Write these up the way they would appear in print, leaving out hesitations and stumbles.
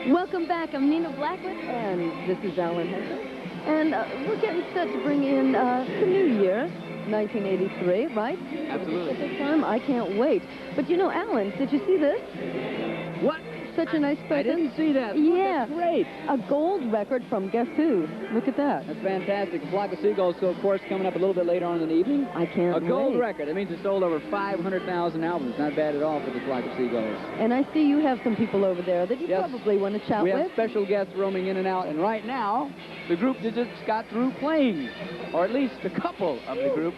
Welcome back. I'm Nina Blackwood, and this is Alan Henson. And we're getting set to bring in the new year, 1983, right? Absolutely. At this time, I can't wait. But you know, Alan, did you see this? What? Such a nice present. I didn't see that. Yeah. That's great. A gold record from Guess Who. Look at that. That's fantastic. A Flock of Seagulls, so of course, coming up a little bit later on in the evening. I can't wait. A gold record. That means it sold over 500,000 albums. Not bad at all for the Flock of Seagulls. And I see you have some people over there that you probably want to chat We with. have special guests roaming in and out, and right now, the group just got through playing, or at least a couple of the group.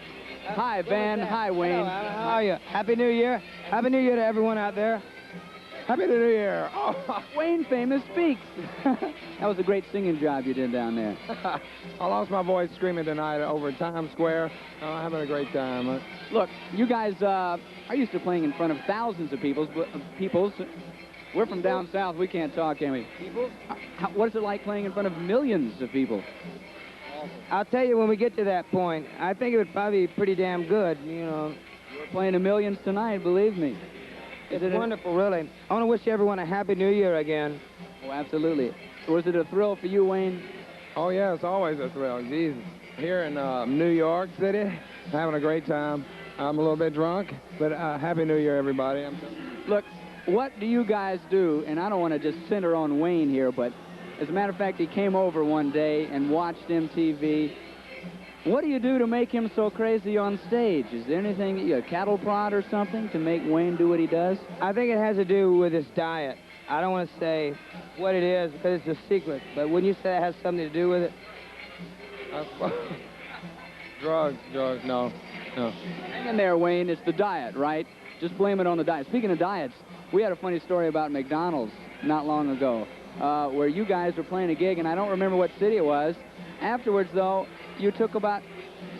Hi, Van. Hi, Wayne. Hello, how are you? Happy New Year. Happy New Year to everyone out there. Happy New Year. Oh. Wayne Famous speaks. That was a great singing job you did down there. I lost my voice screaming tonight over Times Square. Having a great time. Look, you guys are used to playing in front of thousands of people. We're from down south. We can't talk, can we? People? What is it like playing in front of millions of people? I'll tell you when we get to that point. I think it would probably be pretty damn good, you know. We're playing to millions tonight, believe me. It's wonderful, really. I want to wish everyone a Happy New Year again. Oh, absolutely. Was it a thrill for you, Wayne? Oh, yeah, it's always a thrill. Jesus. Here in New York City, having a great time. I'm a little bit drunk, but Happy New Year, everybody. Look, what do you guys do? And I don't want to just center on Wayne here, but as a matter of fact, he came over one day and watched MTV. What do you do to make him so crazy on stage? Is there anything, a cattle prod or something, to make Wayne do what he does? I think it has to do with his diet. I don't want to say what it is because it's a secret, but when you say it has something to do with it... drugs, no. Hang in there, Wayne. It's the diet, right? Just blame it on the diet. Speaking of diets, we had a funny story about McDonald's not long ago, where you guys were playing a gig, and I don't remember what city it was. Afterwards, though, you took about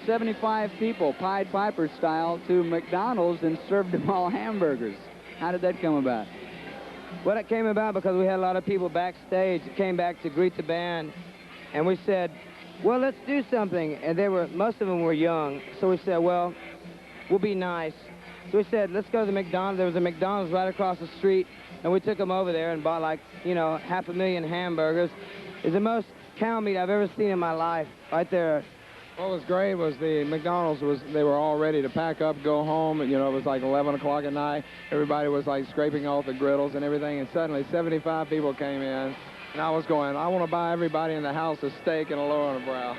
75 people, Pied Piper style, to McDonald's and served them all hamburgers. How did that come about? Well, it came about because we had a lot of people backstage that came back to greet the band, and we said, well, let's do something. And most of them were young, so we said, well, we'll be nice. So we said, let's go to the McDonald's. There was a McDonald's right across the street, and we took them over there and bought, like, 500,000 hamburgers. It's the most cow meat I've ever seen in my life, right there. What was great was the McDonald's they were all ready to pack up, go home. And, it was like 11 o'clock at night. Everybody was like scraping off the griddles and everything. And suddenly 75 people came in. And I was going, I want to buy everybody in the house a steak and a low-and-brow.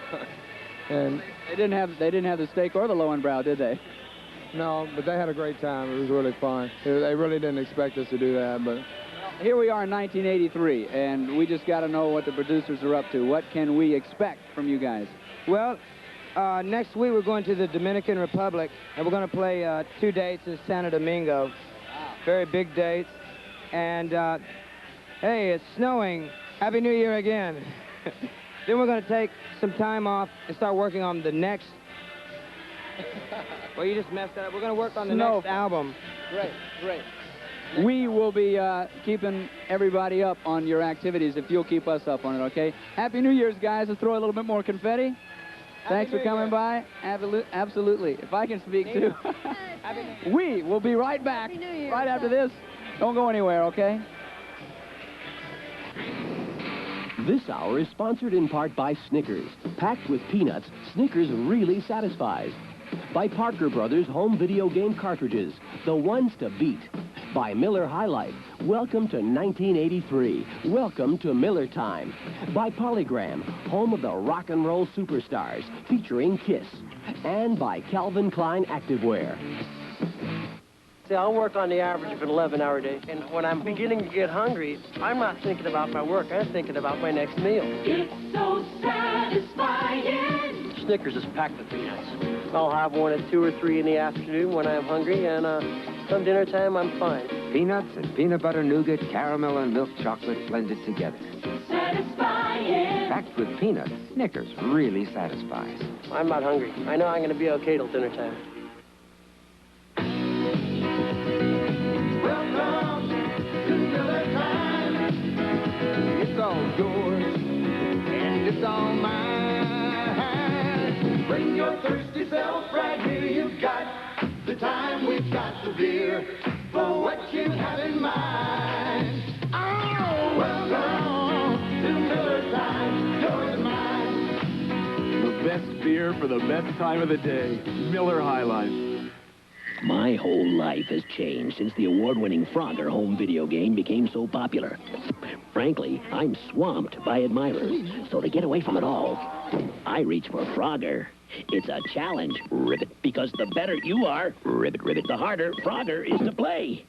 And they didn't have the steak or the low-and-brow, did they? No, but they had a great time. It was really fun. They really didn't expect us to do that, but... Here we are in 1983, and we just got to know what the producers are up to. What can we expect from you guys? Well, next week we're going to the Dominican Republic, and we're going to play 2 dates in Santo Domingo. Wow. Very big dates. And, hey, it's snowing. Happy New Year again. Then we're going to take some time off and start working on the next... Well, you just messed that up. We're going to work on the next album. Great. We will be keeping everybody up on your activities if you'll keep us up on it, okay? Happy New Year's, guys. Let's throw a little bit more confetti. Thanks for coming by. Absolutely. If I can speak too. We will be right back right after this. Don't go anywhere, okay? This hour is sponsored in part by Snickers. Packed with peanuts, Snickers really satisfies. By Parker Brothers Home Video Game Cartridges, the ones to beat. By Miller High Life, welcome to 1983. Welcome to Miller Time. By Polygram, home of the rock and roll superstars, featuring Kiss. And by Calvin Klein Activewear. See, I'll work on the average of an 11-hour day, and when I'm beginning to get hungry, I'm not thinking about my work, I'm thinking about my next meal. It's so satisfying. Snickers is packed with peanuts. I'll have one at 2 or 3 in the afternoon when I'm hungry, and come dinner time, I'm fine. Peanuts and peanut butter nougat, caramel and milk chocolate blended together. Satisfying. Packed with peanuts, Snickers really satisfies. I'm not hungry. I know I'm going to be okay till dinner time. Welcome to Miller Time. It's all yours, and it's all mine. Bring your thirsty self right here. You've got the time, we've got the beer for what you have in mind. Oh, welcome best beer for the best time of the day. Miller High Life. My whole life has changed since the award-winning Frogger home video game became so popular. Frankly, I'm swamped by admirers. So to get away from it all, I reach for Frogger. It's a challenge, Ribbit, because the better you are, Ribbit, Ribbit, the harder Frogger is to play.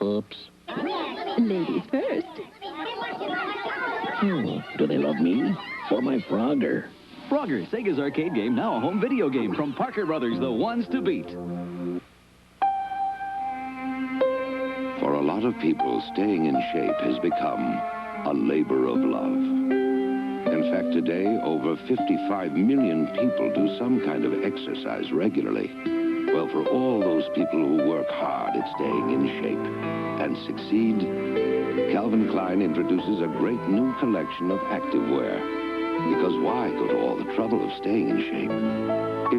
Oops. Ladies first. Do they love me or my Frogger? Frogger, Sega's arcade game, now a home video game from Parker Brothers, the ones to beat. For a lot of people, staying in shape has become a labor of love. In fact, today, over 55 million people do some kind of exercise regularly. Well, for all those people who work hard at staying in shape and succeed, Calvin Klein introduces a great new collection of activewear. Because why go to all the trouble of staying in shape?